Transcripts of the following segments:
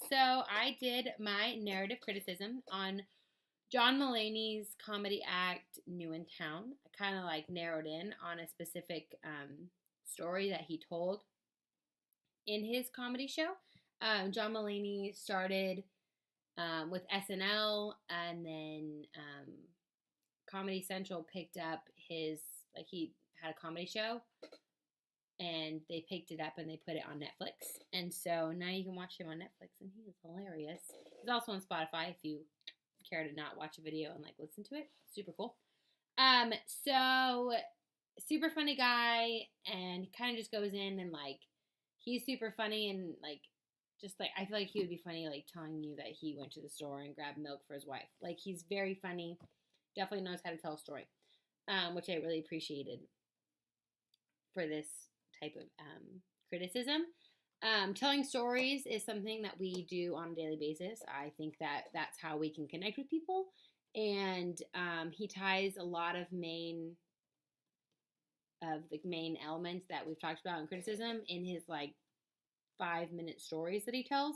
So I did my narrative criticism on John Mulaney's comedy act New in Town. I kind of like narrowed in on a specific story that he told in his comedy show. John Mulaney started with SNL, and then Comedy Central picked up his, like, he had a comedy show, and they picked it up and they put it on Netflix. And so now you can watch him on Netflix, and he is hilarious. He's also on Spotify if you care to not watch a video and like listen to it. Super cool. So super funny guy, and kind of just goes in and like he's super funny, and like just like I feel like he would be funny like telling you that he went to the store and grabbed milk for his wife. Like he's very funny. Definitely knows how to tell a story, which I really appreciated for this type of criticism. Telling stories is something that we do on a daily basis. I think that that's how we can connect with people. And he ties a lot of the main elements that we've talked about in criticism in his like 5-minute stories that he tells.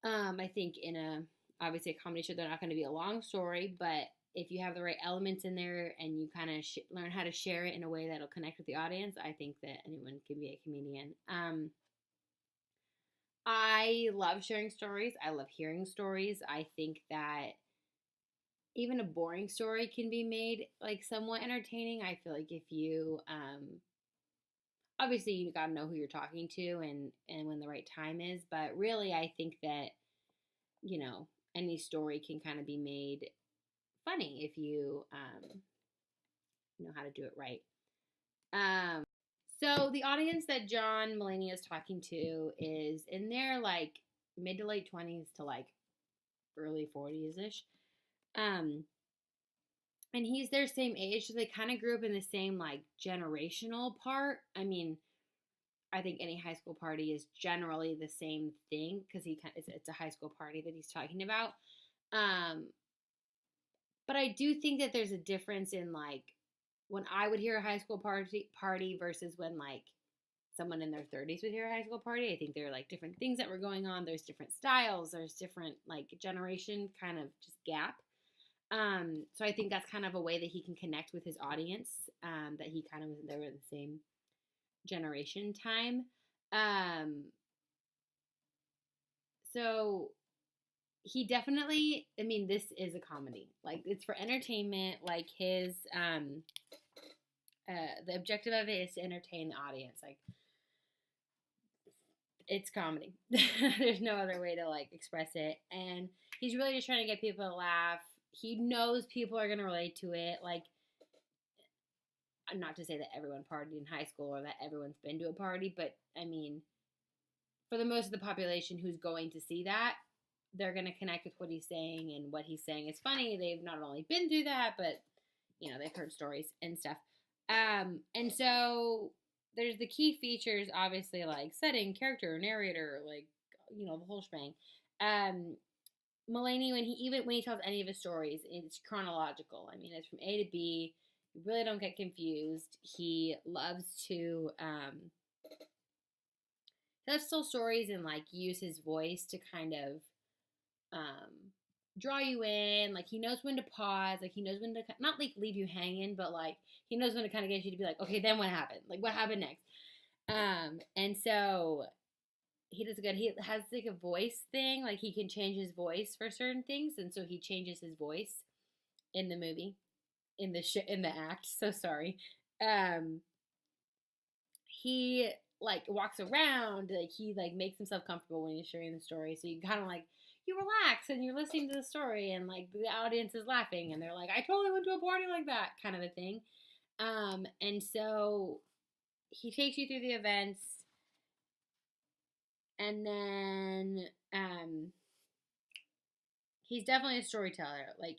I think in obviously a comedy show, they're not going to be a long story, but if you have the right elements in there and you kind of learn how to share it in a way that'll connect with the audience, I think that anyone can be a comedian. I love sharing stories. I love hearing stories. I think that even a boring story can be made like somewhat entertaining. I feel like if you, obviously you got to know who you're talking to and when the right time is. But really, I think that, you know, any story can kind of be made funny if you know how to do it right. So the audience that John Mulaney is talking to is in their like mid to late 20s to like early 40s ish. And he's their same age, so they kind of grew up in the same like generational part. I mean, I think any high school party is generally the same thing because it's a high school party that he's talking about. But I do think that there's a difference in like when I would hear a high school party versus when like someone in their 30s would hear a high school party. I think there are like different things that were going on. There's different styles. There's different like generation kind of just gap. So I think that's kind of a way that he can connect with his audience, that he kind of was there at the same generation time. So he definitely, I mean, this is a comedy. Like, it's for entertainment. Like, his, the objective of it is to entertain the audience. Like, it's comedy. There's no other way to, like, express it. And he's really just trying to get people to laugh. He knows people are going to relate to it. Like, not to say that everyone partied in high school or that everyone's been to a party, but, I mean, for the most of the population who's going to see that, they're going to connect with what he's saying, and what he's saying is funny. They've not only been through that, but, you know, they've heard stories and stuff. And so there's the key features, obviously, like setting, character, narrator, like, you know, the whole shebang. Mulaney, when he tells any of his stories, it's chronological. I mean, it's from A to B. You really don't get confused. He loves to tell stories and like use his voice to kind of draw you in. Like, he knows when to pause. Like, he knows when to not like leave you hanging, but like he knows when to kind of get you to be like, okay, then what happened? Like, what happened next? And so he does good. He has like a voice thing. Like, he can change his voice for certain things, and so he changes his voice in the movie, in the act. So sorry. He like walks around, like he like makes himself comfortable when he's sharing the story. So you kind of like, you relax and you're listening to the story, and like the audience is laughing and they're like, I totally went to a party like that, kind of a thing. And so he takes you through the events, and then he's definitely a storyteller. Like,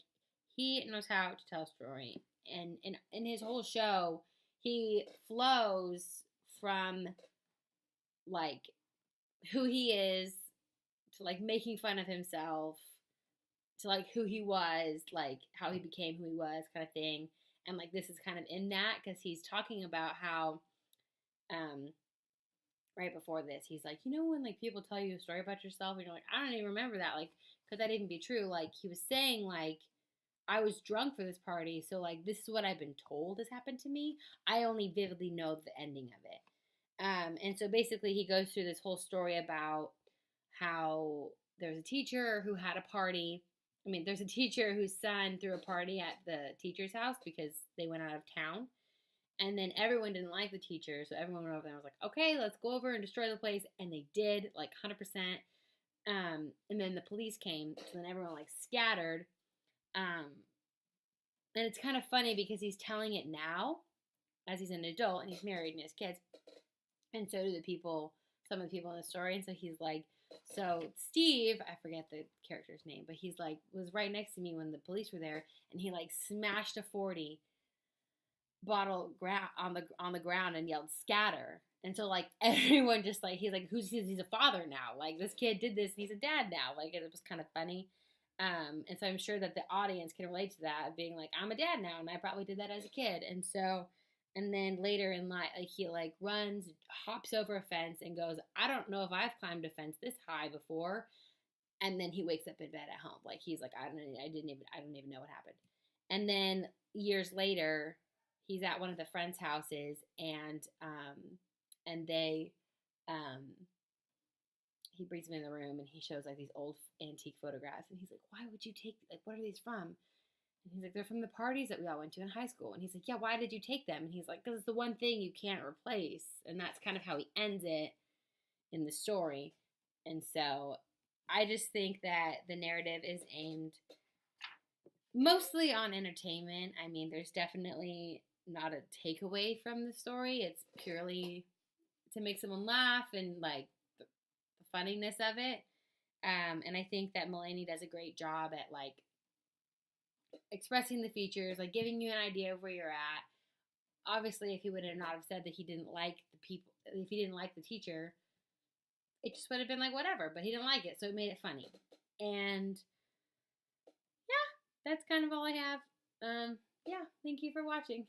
he knows how to tell a story, and in his whole show, he flows from like who he is to like making fun of himself to like who he was, like how he became who he was, kind of thing. And like this is kind of in that because he's talking about how right before this, he's like, when like people tell you a story about yourself and you're like, I don't even remember that, like, could that even be true? Like, he was saying, like, I was drunk for this party, so like this is what I've been told has happened to me. I only vividly know the ending of it. And so basically, he goes through this whole story about how there's a teacher who had a party. I mean, there's a teacher whose son threw a party at the teacher's house because they went out of town. And then everyone didn't like the teacher, so everyone went over there and was like, okay, let's go over and destroy the place. And they did, like 100%. And then the police came, so then everyone like scattered. Um, and it's kind of funny because he's telling it now as he's an adult and he's married and has kids. And so do some of the people in the story. And so he's like, so Steve, I forget the character's name, but he's like, was right next to me when the police were there, and he like smashed a 40 bottle on the ground and yelled scatter. And so like everyone just like, he's like, he's a father now. Like, this kid did this and he's a dad now. Like, it was kind of funny. And so I'm sure that the audience can relate to that, being like, I'm a dad now, and I probably did that as a kid. And so, and then later in life, like, he like runs, hops over a fence, and goes, I don't know if I've climbed a fence this high before. And then he wakes up in bed at home. Like, he's like, I don't even know what happened. And then years later, he's at one of the friends' houses, and they, he brings him in the room and he shows like these old antique photographs, and he's like, why would you take, like, what are these from? And he's like, they're from the parties that we all went to in high school. And he's like, yeah, why did you take them? And he's like, because it's the one thing you can't replace. And that's kind of how he ends it in the story. And so I just think that the narrative is aimed mostly on entertainment. I mean, there's definitely not a takeaway from the story. It's purely to make someone laugh and like the funniness of it. And I think that Mulaney does a great job at like expressing the features, like giving you an idea of where you're at. Obviously, if he would have not have said that he didn't like the people, if he didn't like the teacher, it just would have been like whatever. But he didn't like it, so it made it funny. And yeah, that's kind of all I have. Yeah, thank you for watching.